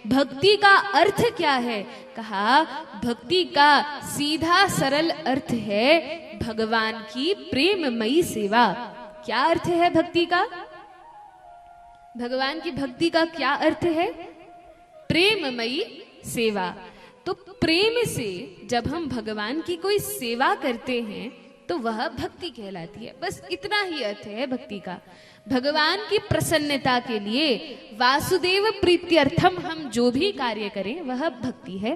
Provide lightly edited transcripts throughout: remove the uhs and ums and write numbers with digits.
भक्ति का अर्थ क्या है? कहा भक्ति का सीधा सरल अर्थ है भगवान की प्रेममयी सेवा। क्या अर्थ है भक्ति का? भगवान की भक्ति का क्या अर्थ है? प्रेममयी सेवा। तो प्रेम से जब हम भगवान की कोई सेवा करते हैं तो वह भक्ति कहलाती है। बस इतना ही अर्थ है भक्ति का। भगवान की प्रसन्नता के लिए वासुदेव प्रीत्यर्थम हम जो भी कार्य करें वह भक्ति है।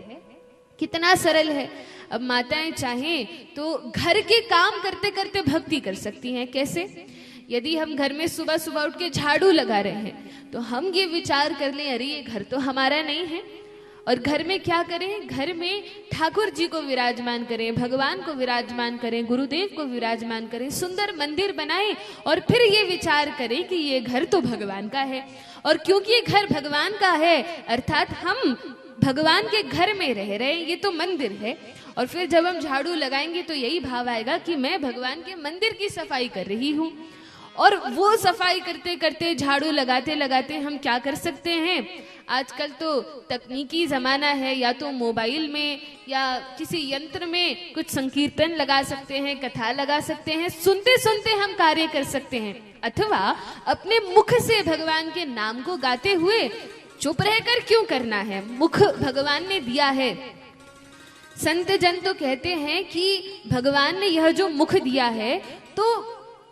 कितना सरल है। अब माताएं चाहें तो घर के काम करते करते भक्ति कर सकती हैं। कैसे? यदि हम घर में सुबह सुबह उठ के झाड़ू लगा रहे हैं तो हम ये विचार कर लें, अरे ये घर तो हमारा नहीं है, और घर में क्या करें? घर में ठाकुर जी को विराजमान करें, भगवान को विराजमान करें, गुरुदेव को विराजमान करें, सुंदर मंदिर बनाएं और फिर ये विचार करें कि ये घर तो भगवान का है। और क्योंकि ये घर भगवान का है अर्थात हम भगवान के घर में रह रहे, ये तो मंदिर है। और फिर जब हम झाड़ू लगाएंगे तो यही भाव आएगा कि मैं भगवान के मंदिर की सफाई कर रही हूँ। और वो सफाई करते करते, झाड़ू लगाते लगाते हम क्या कर सकते हैं? आजकल तो तकनीकी जमाना है, या तो मोबाइल में या किसी यंत्र में कुछ संकीर्तन लगा सकते हैं, कथा लगा सकते हैं, सुनते सुनते हम कार्य कर सकते हैं। अथवा अपने मुख से भगवान के नाम को गाते हुए चुप रहकर क्यों करना है? मुख भगवान ने दिया है। संत जन तो कहते हैं कि भगवान ने यह जो मुख दिया है तो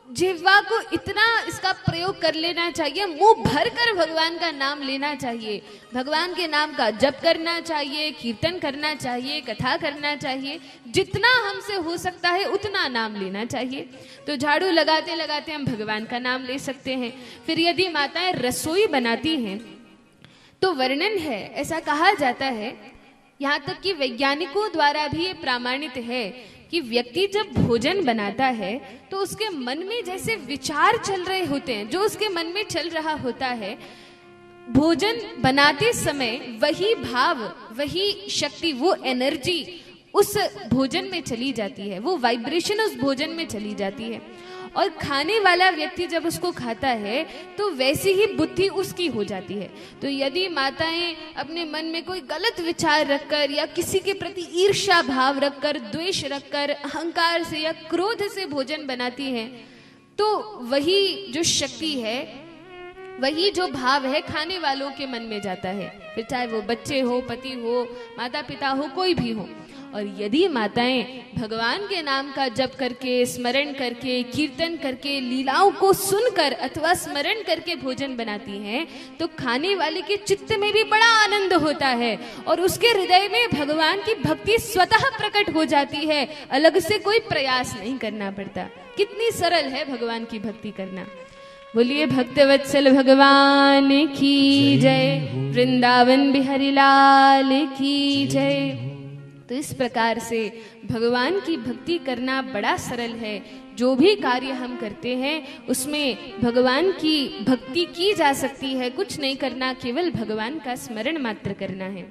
जिह्वा को इतना इसका प्रयोग कर लेना चाहिए, मुंह भर कर भगवान का नाम लेना चाहिए, भगवान के नाम का जप करना चाहिए, कीर्तन करना चाहिए, कथा करना चाहिए, जितना हमसे हो सकता है उतना नाम लेना चाहिए। तो झाड़ू लगाते लगाते हम भगवान का नाम ले सकते हैं। फिर यदि माताएं रसोई बनाती हैं तो वर्णन है, ऐसा कहा जाता है, यहाँ तक कि वैज्ञानिकों द्वारा भी ये प्रमाणित है कि व्यक्ति जब भोजन बनाता है तो उसके मन में जैसे विचार चल रहे होते हैं, जो उसके मन में चल रहा होता है, भोजन बनाते समय वही भाव, वही शक्ति, वो एनर्जी उस भोजन में चली जाती है, वो वाइब्रेशन उस भोजन में चली जाती है। और खाने वाला व्यक्ति जब उसको खाता है तो वैसी ही बुद्धि उसकी हो जाती है। तो यदि माताएं अपने मन में कोई गलत विचार रखकर या किसी के प्रति ईर्ष्या भाव रखकर, द्वेष रखकर, अहंकार से या क्रोध से भोजन बनाती हैं तो वही जो शक्ति है, वही जो भाव है खाने वालों के मन में जाता है, फिर चाहे वो बच्चे हो, पति हो, माता पिता हो, कोई भी हो। और यदि माताएं भगवान के नाम का जप करके, स्मरण करके, कीर्तन करके, लीलाओं को सुनकर अथवा स्मरण करके भोजन बनाती हैं तो खाने वाले के चित्त में भी बड़ा आनंद होता है और उसके हृदय में भगवान की भक्ति स्वतः प्रकट हो जाती है, अलग से कोई प्रयास नहीं करना पड़ता। कितनी सरल है भगवान की भक्ति करना। बोलिए भक्तवत्सल भगवान की जय, वृंदावन बिहारी लाल की जय। तो इस प्रकार से भगवान की भक्ति करना बड़ा सरल है। जो भी कार्य हम करते हैं उसमें भगवान की भक्ति की जा सकती है। कुछ नहीं करना, केवल भगवान का स्मरण मात्र करना है।